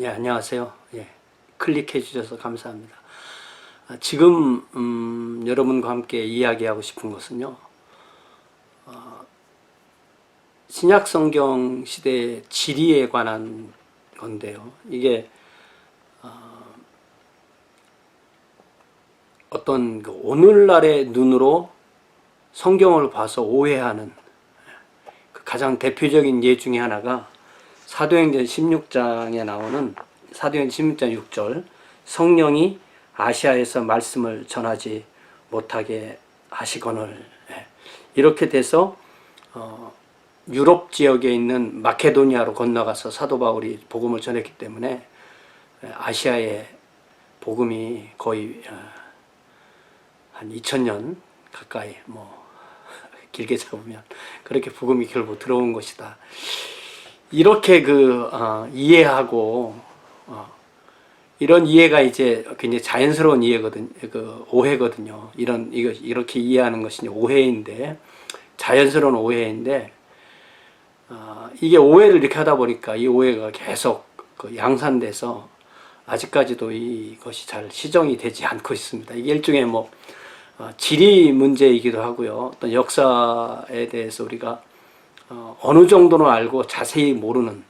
예, 안녕하세요. 예, 클릭해 주셔서 감사합니다. 지금 여러분과 함께 이야기하고 싶은 것은요, 신약 성경 시대의 지리에 관한 건데요. 이게 어떤 오늘날의 눈으로 성경을 봐서 오해하는 그 가장 대표적인 예 중에 하나가 사도행전 16장에 나오는 사도행전 16장 6절, 성령이 아시아에서 말씀을 전하지 못하게 하시거늘. 이렇게 돼서 유럽 지역에 있는 마케도니아로 건너가서 사도 바울이 복음을 전했기 때문에 아시아의 복음이 거의 한 2000년 가까이, 길게 잡으면 그렇게 복음이 결국 들어온 것이다. 이렇게 이해하고 이런 이해가 이제 굉장히 자연스러운 이해거든, 오해거든요. 이렇게 이해하는 것이 오해인데, 자연스러운 오해인데, 이게 오해를 이렇게 하다 보니까 이 오해가 계속 양산돼서 아직까지도 이것이 잘 시정이 되지 않고 있습니다. 이게 일종의 지리 문제이기도 하고요. 어떤 역사에 대해서 우리가 어느 정도는 알고 자세히 모르는,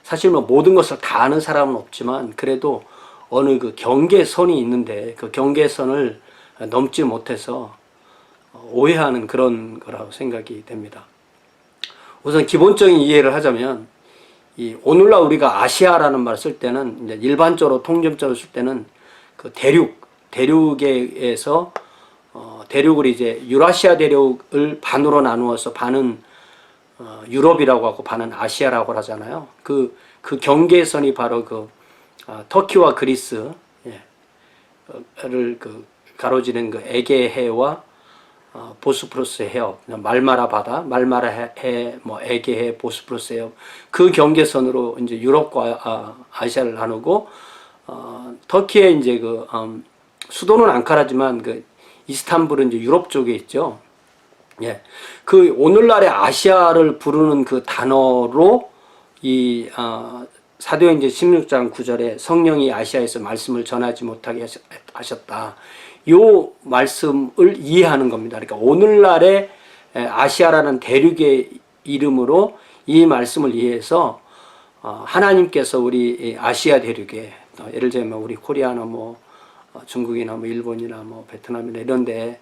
사실 모든 것을 다 아는 사람은 없지만 그래도 어느 경계선이 있는데 그 경계선을 넘지 못해서 오해하는 그런 거라고 생각이 됩니다. 우선 기본적인 이해를 하자면, 오늘날 우리가 아시아라는 말을 쓸 때는 이제 일반적으로 통념적으로 쓸 때는 그 대륙에서 대륙을 이제 유라시아 대륙을 반으로 나누어서 반은 유럽이라고 하고 반은 아시아라고 하잖아요. 그 경계선이 바로 터키와 그리스, 를 가로지른 에게해와 보스포러스 해협, 말마라 바다, 말마라 해, 에게해, 보스포러스 해협, 그 경계선으로 이제 유럽과 아시아를 나누고, 터키의 이제 수도는 앙카라지만 이스탄불은 이제 유럽 쪽에 있죠. 예. 오늘날의 아시아를 부르는 그 단어로 사도행전 16장 9절에 성령이 아시아에서 말씀을 전하지 못하게 하셨다. 요 말씀을 이해하는 겁니다. 그러니까 오늘날의 아시아라는 대륙의 이름으로 이 말씀을 이해해서 하나님께서 우리 아시아 대륙에, 예를 들면 우리 코리아나 중국이나 일본이나 베트남이나 이런 데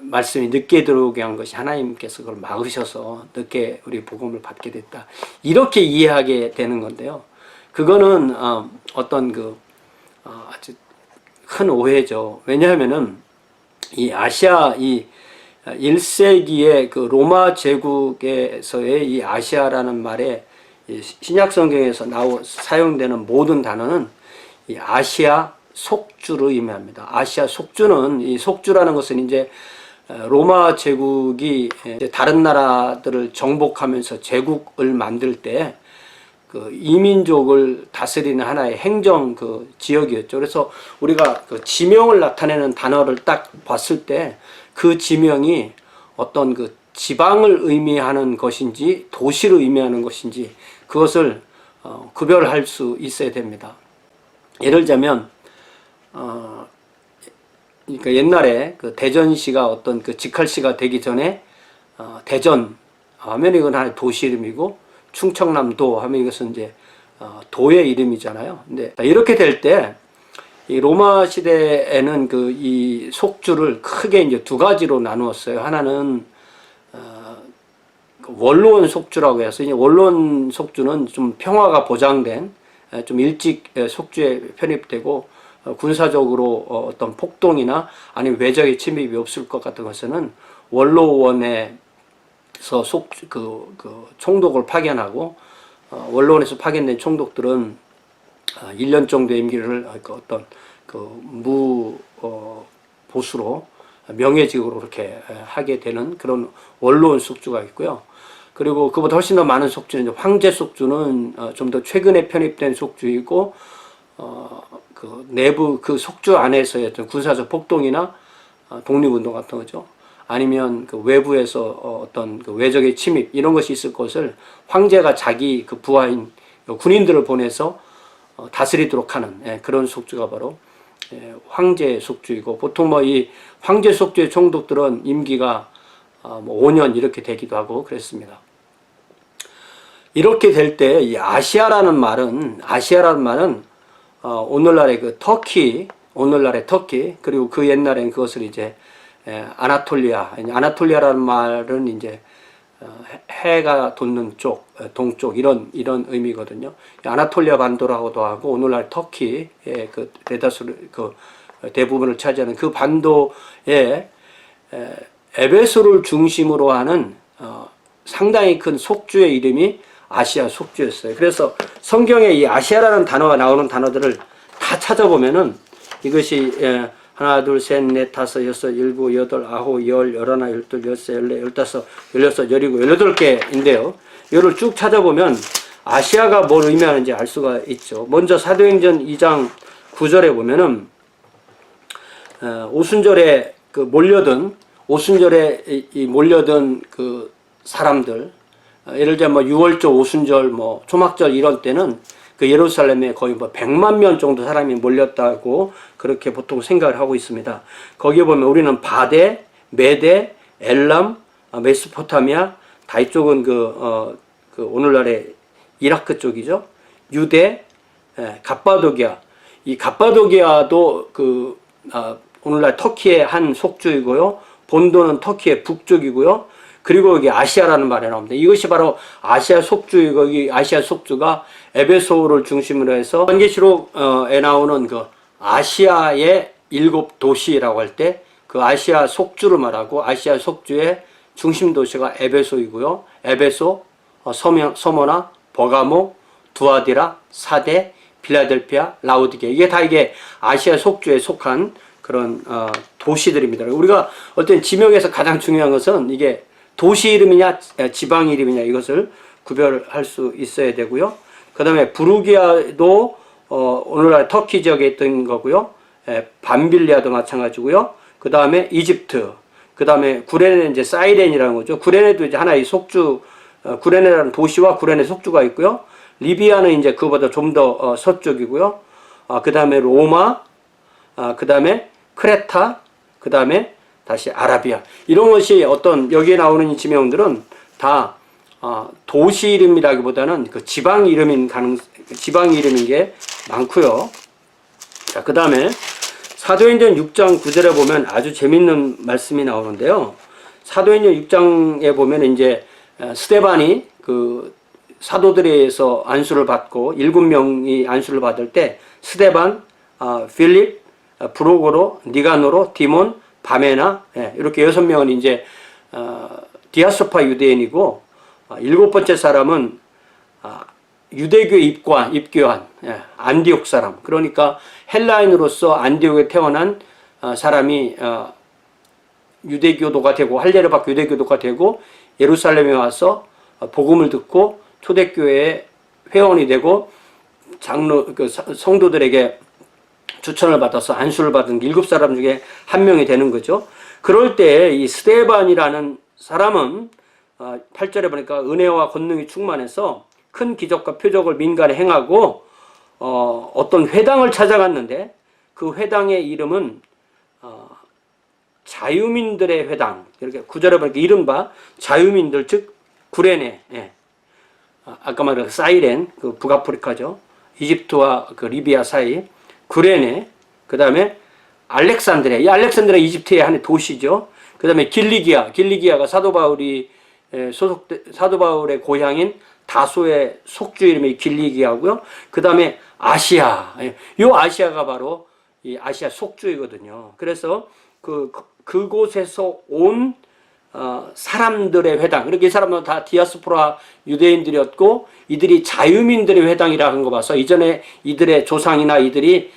말씀이 늦게 들어오게 한 것이 하나님께서 그걸 막으셔서 늦게 우리 복음을 받게 됐다. 이렇게 이해하게 되는 건데요. 그거는 어떤 아주 큰 오해죠. 왜냐하면은 이 아시아 1세기의 로마 제국에서의 이 아시아라는 말에 신약 성경에서 사용되는 모든 단어는 이 아시아 속주를 의미합니다. 아시아 속주는, 이 속주라는 것은 이제 로마 제국이 이제 다른 나라들을 정복하면서 제국을 만들 때 이민족을 다스리는 하나의 행정 지역이었죠. 그래서 우리가 지명을 나타내는 단어를 딱 봤을 때 그 지명이 어떤 지방을 의미하는 것인지 도시를 의미하는 것인지 그것을 구별할 수 있어야 됩니다. 예를 들자면 그러니까 옛날에 대전시가 어떤 직할시가 되기 전에 대전 하면 이건 하나의 도시 이름이고, 충청남도 하면 이것은 이제 도의 이름이잖아요. 근데 이렇게 될 때 이 로마 시대에는 이 속주를 크게 이제 두 가지로 나누었어요. 하나는 원로원 속주라고 해서, 이제 원로원 속주는 좀 평화가 보장된, 좀 일찍 속주에 편입되고 군사적으로 어떤 폭동이나 아니면 외적의 침입이 없을 것 같은 것은 원로원에서 총독을 파견하고, 원로원에서 파견된 총독들은 1년 정도의 임기를 어떤 보수로 명예직으로 그렇게 하게 되는 그런 원로원 속주가 있고요. 그리고 그보다 훨씬 더 많은 속주는 황제 속주는 좀 더 최근에 편입된 속주이고, 내부 속주 안에서의 어떤 군사적 폭동이나 독립운동 같은 거죠. 아니면 외부에서 어떤 외적의 침입 이런 것이 있을 것을 황제가 자기 부하인 군인들을 보내서 다스리도록 하는 그런 속주가 바로 황제 속주이고, 보통 뭐 이 황제 속주의 총독들은 임기가 뭐 5년 이렇게 되기도 하고 그랬습니다. 이렇게 될 때 이 아시아라는 말은 오늘날의 그 터키, 오늘날의 터키, 그리고 그 옛날엔 그것을 이제 아나톨리아라는 말은 이제 해가 돋는 쪽, 동쪽 이런 의미거든요. 아나톨리아 반도라고도 하고, 오늘날 터키의 그 대부분을 차지하는 그 반도에 에베소를 중심으로 하는 상당히 큰 속주의 이름이 아시아 속주였어요. 그래서 성경에 이 아시아라는 단어가 나오는 단어들을 다 찾아보면은 이것이 하나, 둘, 셋, 넷, 다섯, 여섯, 일곱, 여덟, 아홉, 열, 열하나, 열둘, 열세, 열네, 열다섯, 열여섯, 열일곱, 18개인데요. 이거를 쭉 찾아보면 아시아가 뭘 의미하는지 알 수가 있죠. 먼저 사도행전 2장 9절에 보면은 오순절에 몰려든 그 사람들, 예를 들면 뭐 6월절, 오순절, 뭐 초막절 이런 때는 그 예루살렘에 거의 뭐 100만 명 정도 사람이 몰렸다고 그렇게 보통 생각을 하고 있습니다. 거기에 보면 우리는 바데, 메데, 엘람, 메소포타미아, 다 이쪽은 그 오늘날의 이라크 쪽이죠. 유대, 갑바도기아. 이 갑바도기아도 오늘날 터키의 한 속주이고요. 본도는 터키의 북쪽이고요. 그리고 여기 아시아라는 말이 나옵니다. 이것이 바로 아시아 속주이고, 이 아시아 속주가 에베소를 중심으로 해서 요한계시록에 나오는 그 아시아의 7도시라고 할 때 그 아시아 속주를 말하고, 아시아 속주의 중심 도시가 에베소이고요. 에베소, 서머나, 버가모, 두아디라, 사데, 필라델피아, 라오디게, 이게 다 아시아 속주에 속한 그런 도시들입니다. 우리가 어떤 지명에서 가장 중요한 것은 이게 도시 이름이냐 지방 이름이냐 이것을 구별할 수 있어야 되고요. 그 다음에 부르기아도 오늘날 터키 지역에 있던 거고요. 밤빌리아도 마찬가지고요. 그 다음에 이집트, 그 다음에 구레네는 이제 사이렌이라는 거죠. 구레네도 이제 하나의 속주, 구레네라는 도시와 구레네 속주가 있고요. 리비아는 이제 그보다 좀 더 서쪽이고요. 그 다음에 로마, 그 다음에 크레타, 그 다음에 다시 아라비아. 이런 것이 여기에 나오는 이 지명들은 다 도시 이름이라기보다는 그 지방 이름인 게 많고요. 자, 그 다음에 사도행전 6장 9절에 보면 아주 재밌는 말씀이 나오는데요. 사도행전 6장에 보면 이제 스데반이 그 사도들에 의해서 안수를 받고 7명이 안수를 받을 때 스데반, 필립, 브로고로, 니가노로, 디몬, 바메나, 이렇게 6명은 이제 디아스포라 유대인이고, 7번째 사람은 유대교에 입교한 안디옥 사람, 그러니까 헬라인으로서 안디옥에 태어난 사람이 유대교도가 되고, 할례를 받고 유대교도가 되고 예루살렘에 와서 복음을 듣고 초대교회의 회원이 되고 성도들에게 추천을 받아서 안수를 받은 7사람 중에 한 명이 되는 거죠. 그럴 때 이 스데반이라는 사람은 8절에 보니까 은혜와 권능이 충만해서 큰 기적과 표적을 민간에 행하고 어떤 회당을 찾아갔는데, 그 회당의 이름은 자유민들의 회당, 이렇게 9절에 보니까 이른바 자유민들, 즉 구레네, 아까 말한 사이렌, 그 북아프리카죠. 이집트와 그 리비아 사이 구레네, 그 다음에 알렉산드리아, 이 알렉산드리아 이집트의 한 도시죠. 그 다음에 길리기아가 사도 바울의 고향인 다소의 속주 이름이 길리기아고요. 그 다음에 아시아, 이 아시아가 바로 이 아시아 속주이거든요. 그래서 그곳에서 온 사람들의 회당, 이렇게 이 사람은 다 디아스포라 유대인들이었고, 이들이 자유민들의 회당이라 한 거 봐서 이전에 이들의 조상이나 이들이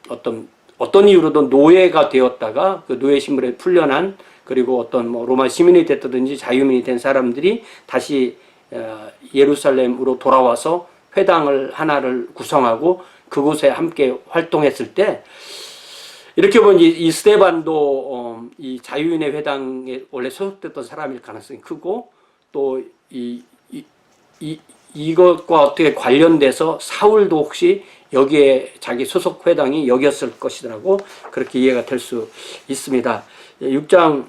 어떤 이유로든 노예가 되었다가 그 노예 신분에 풀려난, 그리고 어떤 로마 시민이 됐다든지 자유민이 된 사람들이 다시 예루살렘으로 돌아와서 회당을 하나를 구성하고 그곳에 함께 활동했을 때, 이렇게 보면 이 스데반도 이 자유인의 회당에 원래 소속됐던 사람일 가능성이 크고, 또 이 이것과 어떻게 관련돼서 사울도 혹시 여기에 자기 소속 회당이 여기였을 것이라고 그렇게 이해가 될 수 있습니다. 6장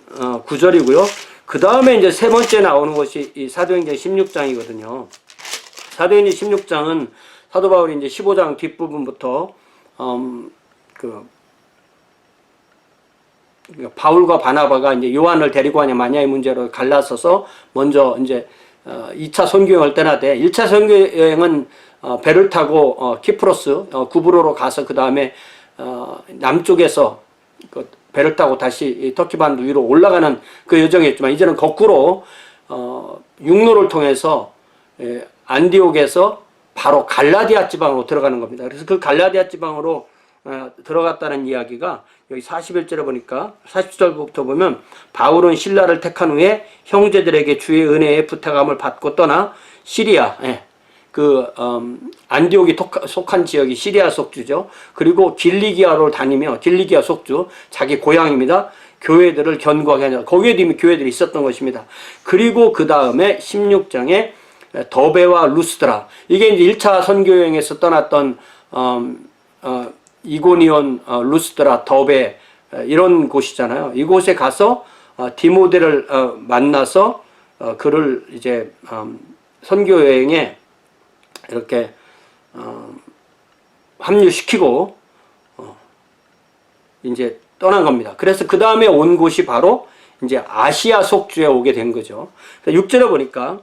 9절이고요. 그 다음에 이제 세 번째 나오는 것이 이 사도행전 16장이거든요. 사도행전 16장은 사도 바울이 이제 15장 뒷부분부터 바울과 바나바가 이제 요한을 데리고 가냐 마냐의 문제로 갈라서서 먼저 이제 2차 선교여행을 떠나되 1차 선교여행은 배를 타고 키프로스 구브로로 가서 그 다음에 남쪽에서 그 배를 타고 다시 터키 반도 위로 올라가는 그 여정이었지만 이제는 거꾸로 육로를 통해서 안디옥에서 바로 갈라디아 지방으로 들어가는 겁니다. 그래서 그 갈라디아 지방으로 들어갔다는 이야기가 여기 41절에 보니까 40절부터 보면 바울은 신라를 택한 후에 형제들에게 주의 은혜의 부탁함을 받고 떠나 시리아 안디옥이 속한 지역이 시리아 속주죠. 그리고 길리기아로 다니며 길리기아 속주 자기 고향입니다. 교회들을 견고하게 하냐. 거기에도 이미 교회들이 있었던 것입니다. 그리고 그 다음에 16장에 더베와 루스드라 이게 이제 1차 선교여행에서 떠났던 이고니온, 루스드라, 더베 이런 곳이잖아요. 이곳에 가서 디모데를 만나서 그를 이제 선교 여행에 이렇게 합류시키고 이제 떠난 겁니다. 그래서 그 다음에 온 곳이 바로 이제 아시아 속주에 오게 된 거죠. 6절에 보니까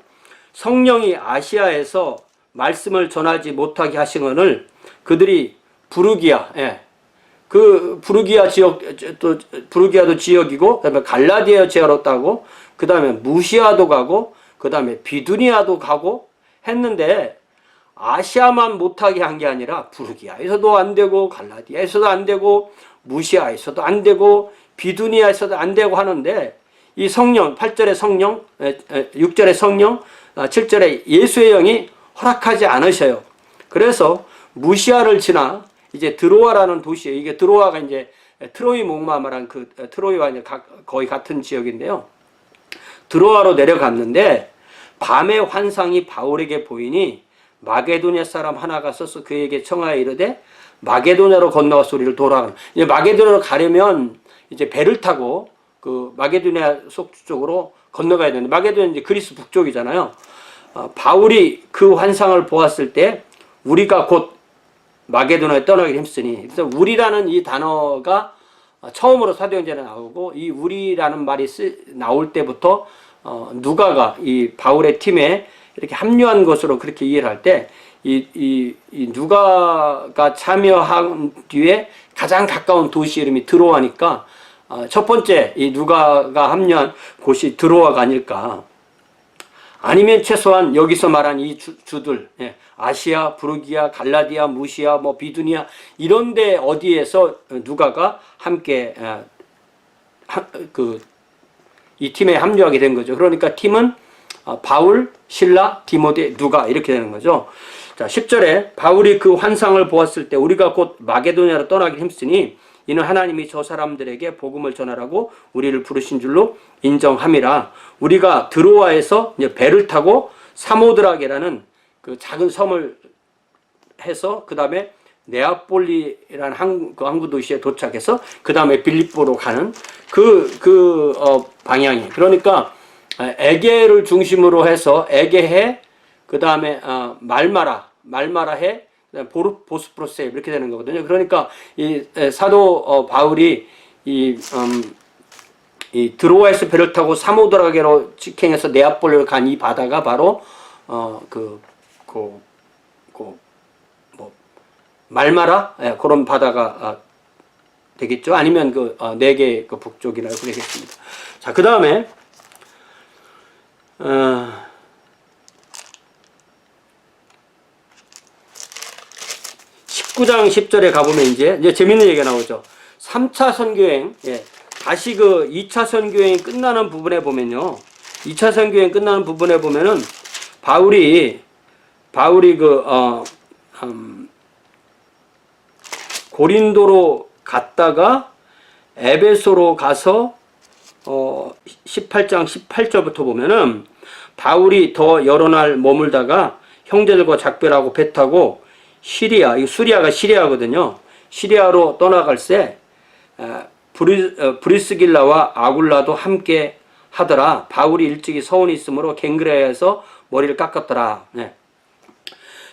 성령이 아시아에서 말씀을 전하지 못하게 하신 것을 그들이 부르기아, 그 부르기아 지역, 또 부르기아도 지역이고, 그다음에 갈라디아 지역으로 따고, 그다음에 무시아도 가고, 그다음에 비두니아도 가고 했는데 아시아만 못하게 한 게 아니라 부르기아에서도 안 되고, 갈라디아에서도 안 되고, 무시아에서도 안 되고, 비두니아에서도 안 되고 하는데 이 성령, 8절의 성령, 6절의 성령, 7절의 예수의 영이 허락하지 않으셔요. 그래서 무시아를 지나 이제 드로아라는 도시에 이게 드로아가 이제 트로이 목마 말한 그 트로이와 이제 거의 같은 지역인데요. 드로아로 내려갔는데 밤에 환상이 바울에게 보이니 마게도냐 사람 하나가 서서 그에게 청하여 이르되 마게도냐로 건너가서 우리를 돌아가는. 이제 마게도냐로 가려면 이제 배를 타고 그 마게도냐 속주 쪽으로 건너가야 되는데 마게도냐 이제 그리스 북쪽이잖아요. 바울이 그 환상을 보았을 때 우리가 곧 마게도냐에 떠나기를 힘쓰니 그래서 우리라는 이 단어가 처음으로 사도행전에 나오고 이 우리라는 말이 나올 때부터 누가가 이 바울의 팀에 이렇게 합류한 것으로 그렇게 이해를 할 때 이 누가가 참여한 뒤에 가장 가까운 도시 이름이 드로아니까 첫 번째 이 누가가 합류한 곳이 드로아가 아닐까. 아니면 최소한 여기서 말한 이 주들 아시아, 부르기아, 갈라디아, 무시아, 뭐 비두니아 이런데 어디에서 누가가 함께 이 팀에 합류하게 된 거죠. 그러니까 팀은 바울, 실라, 디모데, 누가 이렇게 되는 거죠. 자, 10절에 바울이 그 환상을 보았을 때 우리가 곧 마게도냐로 떠나기 힘쓰니 이는 하나님이 저 사람들에게 복음을 전하라고 우리를 부르신 줄로 인정함이라. 우리가 드로아에서 이제 배를 타고 사모드라게라는 그 작은 섬을 해서 그 다음에 네아폴리라는 항구 도시에 도착해서 그 다음에 빌립보로 가는 방향이. 그러니까 에게를 중심으로 해서 에게해, 그 다음에 말마라해, 보스포러스에 이렇게 되는 거거든요. 그러니까 이 사도 바울이 이 드로아에서 배를 타고 사모드라게로 직행해서 네아폴리로 간 이 바다가 바로 말마라 그런 바다가 되겠죠. 아니면 네 개 북쪽이라고 그러겠습니다. 자, 그 다음에 19장 10절에 가보면 이제 재밌는 얘기가 나오죠. 3차 선교행, 다시 2차 선교행이 끝나는 부분에 보면요. 2차 선교행 끝나는 부분에 보면은 바울이 고린도로 갔다가 에베소로 가서 18장 18절부터 보면은 바울이 더 여러 날 머물다가 형제들과 작별하고 배 타고 시리아, 이 수리아가 시리아거든요. 시리아로 떠나갈새 브리스길라와 아굴라도 함께 하더라. 바울이 일찍이 서원이 있으므로 갱그레아에서 머리를 깎았더라. 네.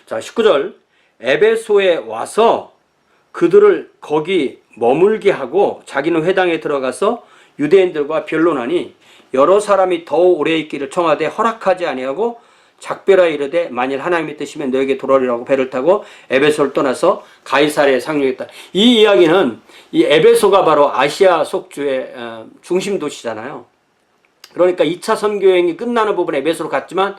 자, 19절. 에베소에 와서 그들을 거기 머물게 하고 자기는 회당에 들어가서 유대인들과 변론하니 여러 사람이 더 오래 있기를 청하되 허락하지 아니하고 작별하여 이르되 만일 하나님의 뜻이면 너에게 돌아오리라고 배를 타고 에베소를 떠나서 가이사랴에 상륙했다. 이 이야기는 이 에베소가 바로 아시아 속주의 중심 도시잖아요. 그러니까 2차 선교행이 끝나는 부분에 에베소로 갔지만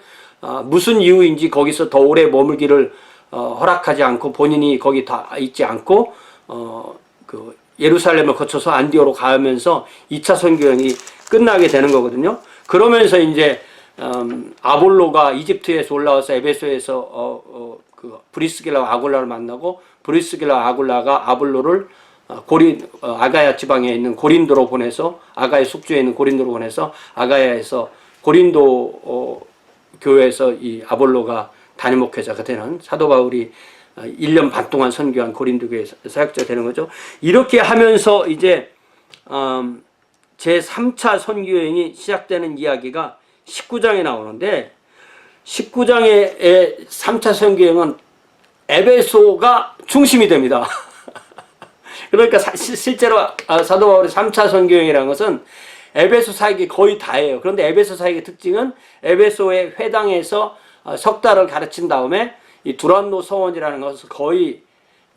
무슨 이유인지 거기서 더 오래 머물기를 허락하지 않고 본인이 거기 다 있지 않고 그 예루살렘을 거쳐서 안디오로 가면서 2차 선교행이 끝나게 되는 거거든요. 그러면서 이제 아볼로가 이집트에서 올라와서 에베소에서 그 브리스길라와 아굴라를 만나고 브리스길라와 아굴라가 아볼로를 아가야 지방에 있는 고린도로 보내서 아가야 숙주에 있는 고린도로 보내서 아가야에서 고린도 교회에서 이 아볼로가 단임 목회자가 되는 사도 바울이 1년 반 동안 선교한 고린도 교회 사역자가 되는 거죠. 이렇게 하면서 이제 제3차 선교행이 시작되는 이야기가 19장에 나오는데 19장의 3차 선교행은 에베소가 중심이 됩니다. 그러니까 실제로 사도 바울의 3차 선교행이라는 것은 에베소 사역이 거의 다예요. 그런데 에베소 사역의 특징은 에베소의 회당에서 석 달을 가르친 다음에 이 두란노 서원이라는 것을 거의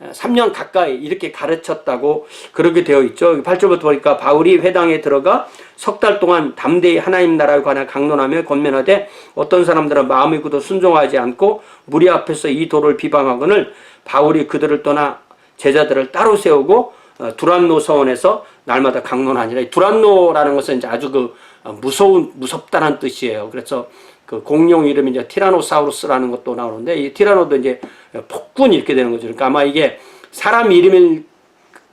3년 가까이 이렇게 가르쳤다고 그렇게 되어 있죠. 8절부터 보니까 바울이 회당에 들어가 석 달 동안 담대히 하나님 나라에 관하여 강론하며 권면하되 어떤 사람들은 마음이 굳어 순종하지 않고 무리 앞에서 이 도를 비방하거늘 바울이 그들을 떠나 제자들을 따로 세우고 두란노 서원에서 날마다 강론하니라. 이 두란노라는 것은 이제 아주 그 무섭다는 뜻이에요. 그래서 그 공룡 이름이 이제 티라노사우루스라는 것도 나오는데 이 티라노도 이제 폭군 이렇게 되는 거죠. 그러니까 아마 이게 사람 이름일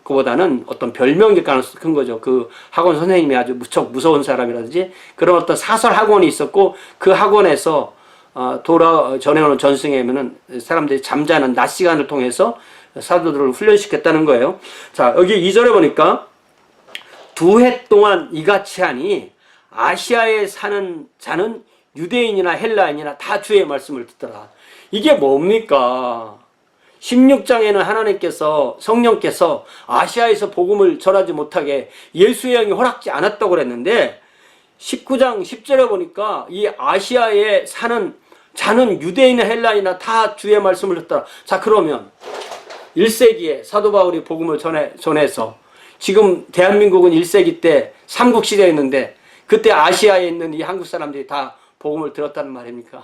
것보다는 어떤 별명일 가능성이 큰 거죠. 그 학원 선생님이 아주 무척 무서운 사람이라든지 그런 어떤 사설 학원이 있었고 그 학원에서 전해오는 전승회면은 사람들이 잠자는 낮 시간을 통해서 사도들을 훈련시켰다는 거예요. 자, 여기 2절에 보니까 2해 동안 이같이 하니 아시아에 사는 자는 유대인이나 헬라인이나 다 주의 말씀을 듣더라. 이게 뭡니까? 16장에는 하나님께서 성령께서 아시아에서 복음을 전하지 못하게 예수의 영이 허락지 않았다고 그랬는데 19장 10절에 보니까 이 아시아에 사는 자는 유대인이나 헬라인이나 다 주의 말씀을 듣더라. 자, 그러면 1세기에 사도 바울이 복음을 전해서 지금 대한민국은 1세기 때 삼국시대였는데 그때 아시아에 있는 이 한국 사람들이 다 복음을 들었다는 말입니까?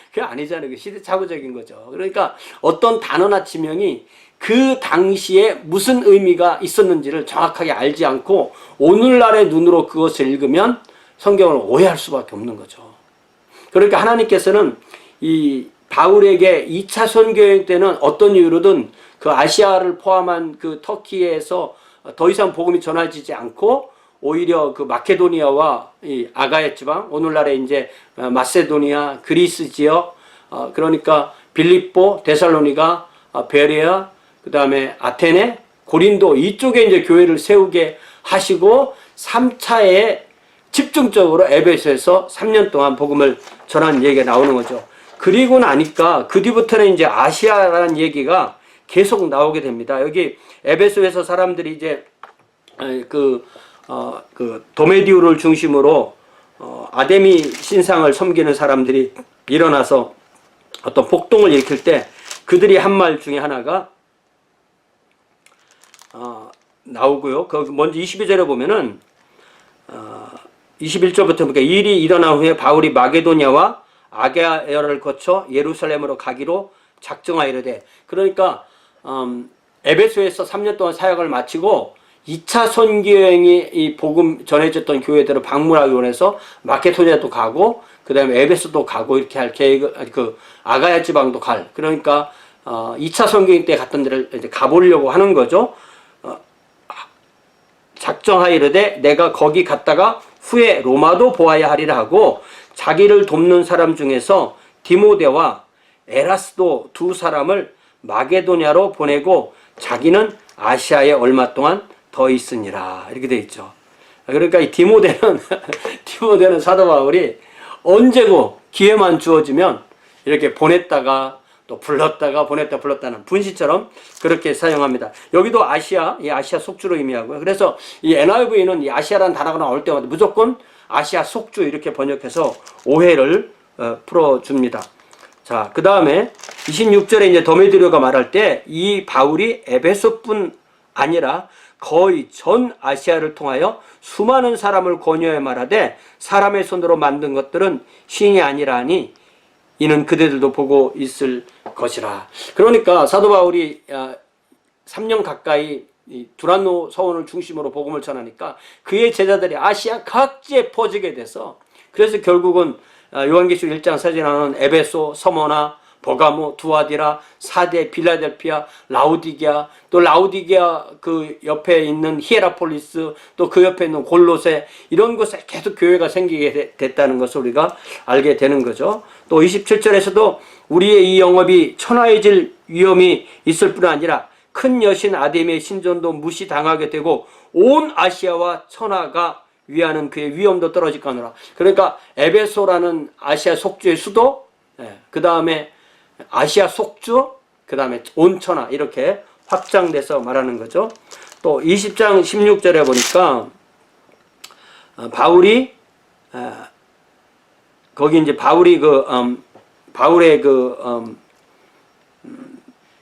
그게 아니잖아요. 그 시대착오적인 거죠. 그러니까 어떤 단어나 지명이 그 당시에 무슨 의미가 있었는지를 정확하게 알지 않고 오늘날의 눈으로 그것을 읽으면 성경을 오해할 수밖에 없는 거죠. 그러니까 하나님께서는 이 바울에게 2차 선교행 때는 어떤 이유로든 그 아시아를 포함한 그 터키에서 더 이상 복음이 전해지지 않고 오히려 그 마케도니아와 이 아가야 지방, 오늘날의 이제 마세도니아, 그리스 지역, 그러니까 빌립보, 데살로니가, 베레아, 그 다음에 아테네, 고린도 이쪽에 이제 교회를 세우게 하시고 3차에 집중적으로 에베소에서 3년 동안 복음을 전한 얘기가 나오는 거죠. 그리고 나니까 그 뒤부터는 이제 아시아라는 얘기가 계속 나오게 됩니다. 여기 에베소에서 사람들이 이제 그 도메디우를 중심으로 아데미 신상을 섬기는 사람들이 일어나서 어떤 폭동을 일으킬 때 그들이 한 말 중에 하나가 나오고요. 그 먼저 22절에 보면은 21절부터 보니까 일이 일어난 후에 바울이 마게도냐와 아가야를 거쳐 예루살렘으로 가기로 작정하이르되, 그러니까 에베소에서 3년 동안 사역을 마치고 2차 선교행이 이 복음 전해졌던 교회들을 방문하기 원해서 마케도니아도 가고 그 다음에 에베소도 가고 이렇게 할 계획, 그 아가야 지방도 갈, 그러니까 2차 선교행 때 갔던 데를 이제 가보려고 하는 거죠. 작정하이르되 내가 거기 갔다가 후에 로마도 보아야 하리라 하고 자기를 돕는 사람 중에서 디모데와 에라스도 두 사람을 마게도냐로 보내고 자기는 아시아에 얼마 동안 더 있으니라. 이렇게 돼 있죠. 그러니까 이 디모데는 사도 바울이 언제고 기회만 주어지면 이렇게 보냈다가 또 불렀다가 보냈다 불렀다는 분시처럼 그렇게 사용합니다. 여기도 아시아, 이 아시아 속주로 의미하고요. 그래서 이 NIV는 이 아시아라는 단어가 나올 때마다 무조건 아시아 속주 이렇게 번역해서 오해를 풀어줍니다. 자, 그 다음에 26절에 이제 데메드리오가 말할 때 이 바울이 에베소뿐 아니라 거의 전 아시아를 통하여 수많은 사람을 권유해 말하되 사람의 손으로 만든 것들은 신이 아니라 하니 이는 그대들도 보고 있을 것이라. 그러니까 사도 바울이 3년 가까이 두란노 서원을 중심으로 복음을 전하니까 그의 제자들이 아시아 각지에 퍼지게 돼서 그래서 결국은 요한계시록 1장 4절에 나오는 에베소, 서머나, 버가모, 두아디라, 사데, 빌라델피아, 라우디게아, 또 라우디게아 그 옆에 있는 히에라폴리스, 또 그 옆에 있는 골로새, 이런 곳에 계속 교회가 생기게 됐다는 것을 우리가 알게 되는 거죠. 또 27절에서도 우리의 이 영업이 천하해질 위험이 있을 뿐 아니라 큰 여신 아데미의 신전도 무시당하게 되고 온 아시아와 천하가 위하는 그의 위험도 떨어질까노라. 그러니까 에베소라는 아시아 속주의 수도, 그 다음에 아시아 속주, 그 다음에 온천하 이렇게 확장돼서 말하는 거죠. 또 20장 16절에 보니까 바울이 거기 이제 바울이 바울의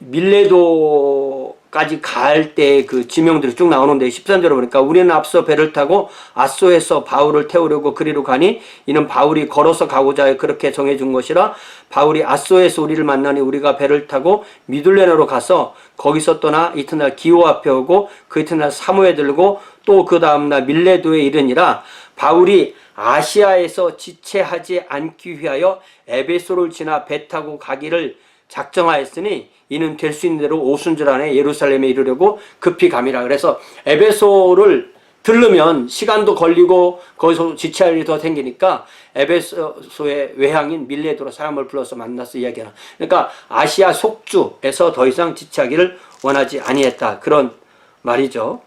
밀레도까지 갈 때 그 지명들이 쭉 나오는데 13절에 보니까 우리는 앞서 배를 타고 아소에서 바울을 태우려고 그리로 가니 이는 바울이 걸어서 가고자 해 그렇게 정해준 것이라. 바울이 아소에서 우리를 만나니 우리가 배를 타고 미둘레나로 가서 거기서 떠나 이튿날 기호 앞에 오고 그 이튿날 사무에 들고 또 그 다음날 밀레도에 이르니라. 바울이 아시아에서 지체하지 않기 위하여 에베소를 지나 배 타고 가기를 작정하였으니 이는 될 수 있는 대로 오순절 안에 예루살렘에 이르려고 급히 감이라. 그래서 에베소를 들르면 시간도 걸리고 거기서 지체할 일이 더 생기니까 에베소의 외향인 밀레도로 사람을 불러서 만나서 이야기하는. 그러니까 아시아 속주에서 더 이상 지체하기를 원하지 아니했다, 그런 말이죠.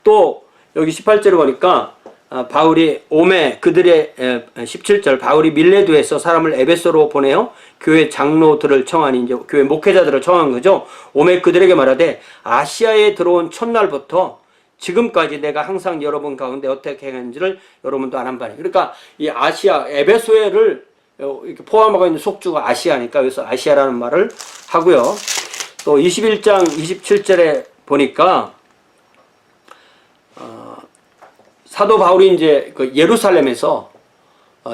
또 여기 18절에 보니까 바울이 오메 그들의 17절 바울이 밀레도에서 사람을 에베소로 보내어 교회 장로들을 청하니 이제 교회 목회자들을 청한 거죠. 오메 그들에게 말하되 아시아에 들어온 첫날부터 지금까지 내가 항상 여러분 가운데 어떻게 했는지를 여러분도 아는 바니. 그러니까 이 아시아 에베소를 이렇게 포함하고 있는 속주가 아시아니까 그래서 아시아라는 말을 하고요. 또 21장 27절에 보니까 사도 바울이 이제 그 예루살렘에서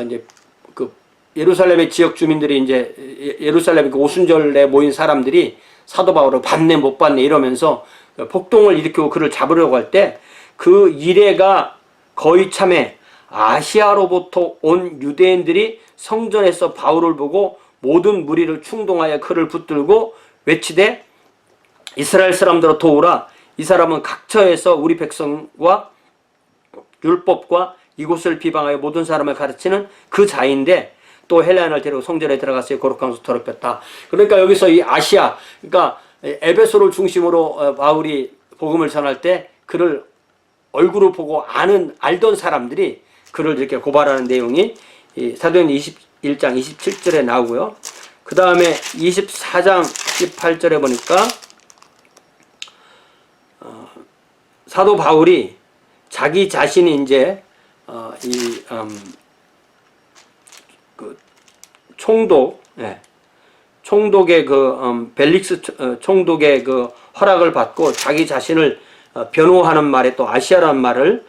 이제 그 예루살렘의 지역 주민들이 이제 예루살렘 그 오순절에 모인 사람들이 사도 바울을 받네 못 받네 이러면서 폭동을 일으키고 그를 잡으려고 할 때 그 이레가 거의 참에 아시아로부터 온 유대인들이 성전에서 바울을 보고 모든 무리를 충동하여 그를 붙들고 외치되 이스라엘 사람들아 도우라. 이 사람은 각처에서 우리 백성과 율법과 이곳을 비방하여 모든 사람을 가르치는 그 자인데 또 헬라인을 데리고 성전에 들어가서 거룩한 옷을 더럽혔다. 그러니까 여기서 이 아시아, 그러니까 에베소를 중심으로 바울이 복음을 전할 때 그를 얼굴을 보고 알던 사람들이 그를 이렇게 고발하는 내용이 사도행전 21장 27절에 나오고요. 그 다음에 24장 18절에 보니까 사도 바울이 자기 자신이 이제 그 총독의 그 벨릭스 총독의 그 허락을 받고 자기 자신을 변호하는 말에 또 아시아라는 말을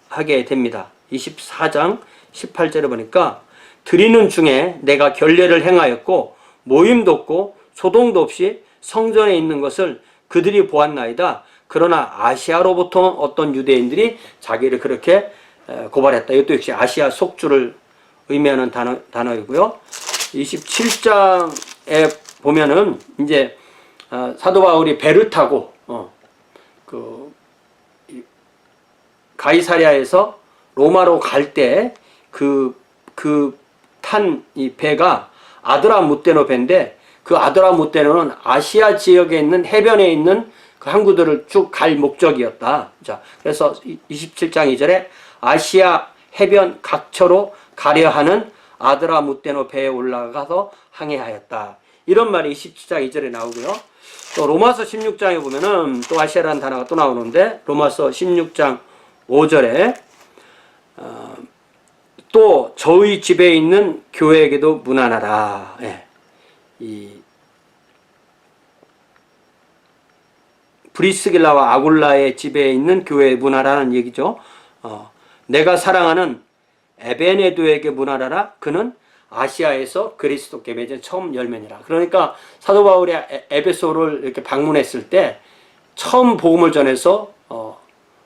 하게 됩니다. 24장 18절에 보니까 드리는 중에 내가 결례를 행하였고 모임도 없고 소동도 없이 성전에 있는 것을 그들이 보았나이다. 그러나 아시아로부터 어떤 유대인들이 자기를 그렇게 고발했다. 이것도 역시 아시아 속주를 의미하는 단어이고요. 27장에 보면은 이제 사도 바울이 배를 타고 그 가이사랴에서 로마로 갈 때 그 탄 이 배가 아드라무테노배인데 그 아드라무테노는 아시아 지역에 있는 해변에 있는 그 항구들을 쭉 갈 목적이었다. 자, 그래서 27장 2절에 아시아 해변 각처로 가려 하는 아드라무테노 배에 올라가서 항해하였다. 이런 말이 27장 2절에 나오고요. 또 로마서 16장에 보면은 또 아시아라는 단어가 또 나오는데 로마서 16장 5절에 또 저희 집에 있는 교회에게도 문안하라. 예. 이 브리스길라와 아굴라의 집에 있는 교회에 문안하라는 얘기죠. 내가 사랑하는 에베네도에게 문안하라. 그는 아시아에서 그리스도께 맺은 처음 열매니라. 그러니까 사도 바울이 에베소를 이렇게 방문했을 때 처음 복음을 전해서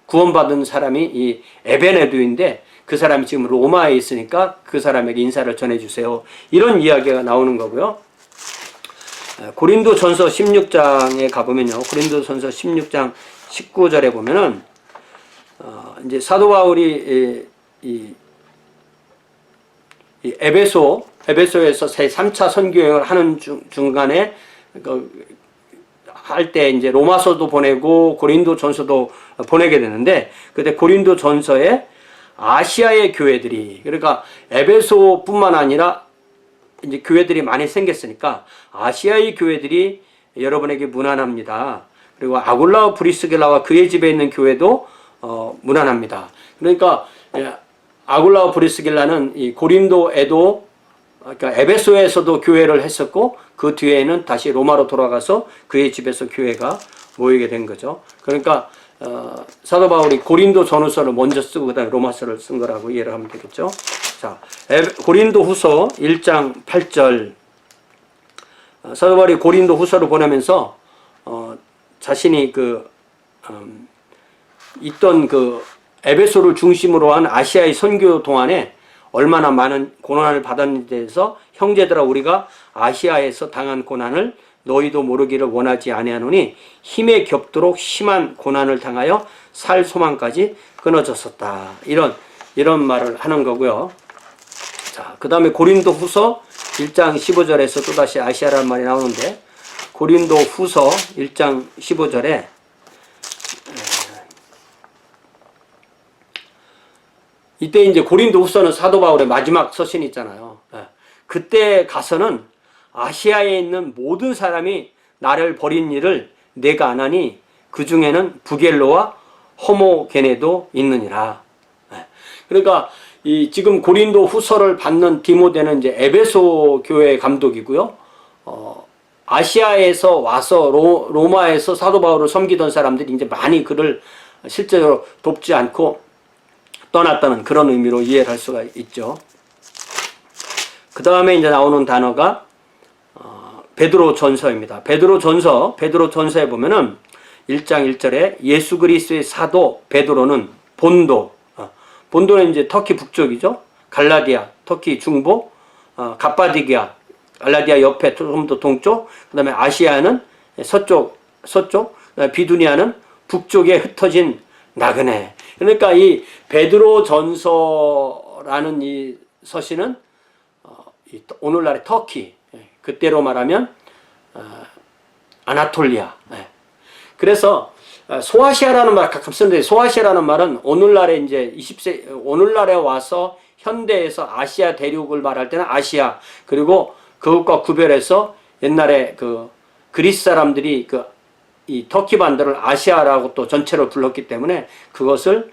구원받은 사람이 이 에베네도인데 그 사람이 지금 로마에 있으니까 그 사람에게 인사를 전해주세요. 이런 이야기가 나오는 거고요. 고린도전서 16장에 가보면요. 고린도전서 16장 19절에 보면은 이제 사도 바울이 이 에베소에서 새 3차 선교행을 하는 중간에 할 때 이제 로마서도 보내고 고린도전서도 보내게 되는데 그때 고린도전서에 아시아의 교회들이 그러니까 에베소뿐만 아니라 이제 교회들이 많이 생겼으니까 아시아의 교회들이 여러분에게 문안합니다. 그리고 아굴라와 브리스길라와 그의 집에 있는 교회도 문안합니다. 그러니까 아굴라와 브리스길라는 이 고린도에도 그러니까 에베소에서도 교회를 했었고 그 뒤에는 다시 로마로 돌아가서 그의 집에서 교회가 모이게 된 거죠. 그러니까 사도 바울이 고린도 전후서를 먼저 쓰고 그다음에 로마서를 쓴 거라고 이해를 하면 되겠죠. 자, 고린도 후서 1장 8절 사도 바울이 고린도 후서를 보내면서 자신이 있던 에베소를 중심으로 한 아시아의 선교 동안에 얼마나 많은 고난을 받았는지에 대해서 형제들아 우리가 아시아에서 당한 고난을 너희도 모르기를 원하지 아니하노니 힘에 겹도록 심한 고난을 당하여 살 소망까지 끊어졌었다. 이런 말을 하는 거고요. 자, 그 다음에 고린도 후서 1장 15절에서 또다시 아시아라는 말이 나오는데 고린도 후서 1장 15절에 이때 이제 고린도 후서는 사도 바울의 마지막 서신이 있잖아요. 그때 가서는 아시아에 있는 모든 사람이 나를 버린 일을 내가 안 하니 그 중에는 부겔로와 호모게네도 있느니라. 그러니까 지금 고린도 후서를 받는 디모데는 이제 에베소 교회 감독이고요. 아시아에서 와서 로마에서 사도 바울을 섬기던 사람들이 이제 많이 그를 실제로 돕지 않고 떠났다는 그런 의미로 이해를 할 수가 있죠. 그 다음에 이제 나오는 단어가 베드로 전서입니다. 베드로 전서에 보면은 1장 1절에 예수 그리스도의 사도 베드로는 본도는 이제 터키 북쪽이죠. 갈라디아, 터키 중부, 갑바디기아, 갈라디아 옆에 좀 더 동쪽, 그 다음에 아시아는 서쪽, 비두니아는 북쪽에 흩어진 나그네. 그러니까 이 베드로 전서라는 이 서신은 오늘날의 터키, 그때로 말하면 아나톨리아. 그래서 소아시아라는 말 가끔 쓰는데 소아시아라는 말은 오늘날에 이제 20세 오늘날에 와서 현대에서 아시아 대륙을 말할 때는 아시아 그리고 그것과 구별해서 옛날에 그리스 사람들이 이 터키 반도를 아시아라고 또 전체로 불렀기 때문에 그것을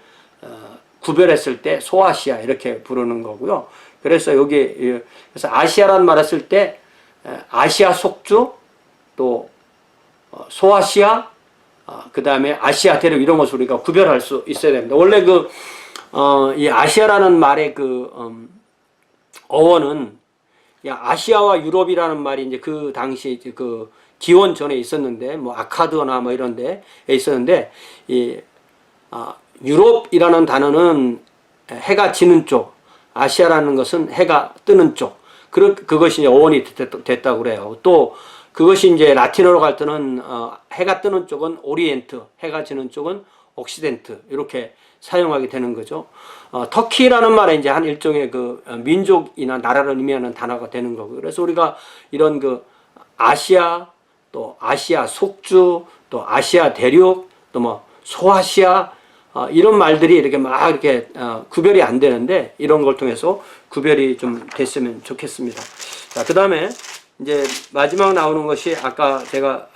구별했을 때 소아시아 이렇게 부르는 거고요. 그래서 그래서 아시아라는 말을 쓸 때 아시아 속주 또 소아시아 그 다음에 아시아 대륙 이런 것을 우리가 구별할 수 있어야 됩니다. 원래 이 아시아라는 말의 어원은 아시아와 유럽이라는 말이 이제 그 당시 기원 전에 있었는데 뭐 아카드나 뭐 이런 데에 있었는데 유럽이라는 단어는 해가 지는 쪽, 아시아라는 것은 해가 뜨는 쪽. 그것이 이제 어원이 됐다고 그래요. 또 그것이 이제 라틴어로 갈 때는 해가 뜨는 쪽은 오리엔트, 해가 지는 쪽은 옥시덴트 이렇게 사용하게 되는 거죠. 터키라는 말은 이제 한 일종의 그 민족이나 나라를 의미하는 단어가 되는 거고, 그래서 우리가 이런 그 아시아, 또 아시아 속주, 또 아시아 대륙, 또 뭐 소아시아, 이런 말들이 이렇게 막 이렇게 구별이 안 되는데, 이런 걸 통해서 구별이 좀 됐으면 좋겠습니다. 자, 그 다음에 이제 마지막 나오는 것이 아까 제가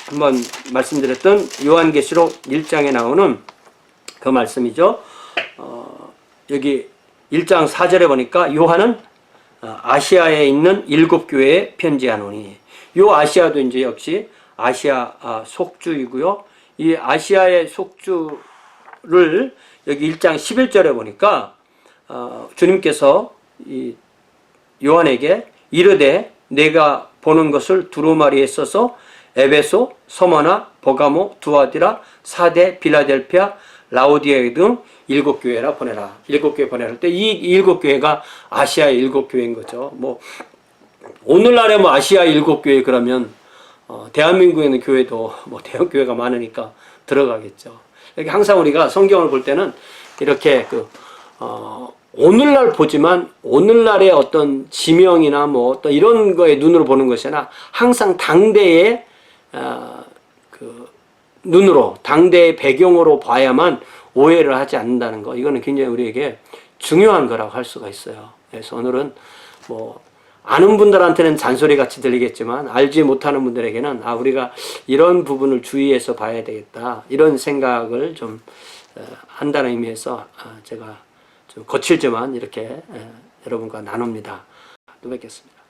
한번 말씀드렸던 요한계시록 1장에 나오는 그 말씀이죠. 여기 1장 4절에 보니까 요한은 아시아에 있는 7교회에 편지하노니, 요 아시아도 이제 역시 아시아 속주이고요. 이 아시아의 속주를 여기 1장 11절에 보니까 주님께서 이 요한에게 이르되 내가 보는 것을 두루마리에 써서 에베소, 서머나, 버가모, 두아디라, 사데, 빌라델피아, 라오디에 등 7교회라 보내라. 7교회 보내라. 때 이 7교회가 아시아의 7교회인 거죠. 뭐 오늘날에 뭐 아시아 7교회 그러면 대한민국에 있는 교회도 뭐 대형 교회가 많으니까 들어가겠죠. 이렇게 항상 우리가 성경을 볼 때는 이렇게 오늘날 보지만 오늘날의 어떤 지명이나 뭐 어떤 이런 거에 눈으로 보는 것이 아니라 항상 당대의 그 눈으로, 당대의 배경으로 봐야만 오해를 하지 않는다는 거, 이거는 굉장히 우리에게 중요한 거라고 할 수가 있어요. 그래서 오늘은 뭐 아는 분들한테는 잔소리 같이 들리겠지만 알지 못하는 분들에게는 우리가 이런 부분을 주의해서 봐야 되겠다, 이런 생각을 좀 한다는 의미에서 제가 좀 거칠지만 이렇게 여러분과 나눕니다. 또 뵙겠습니다.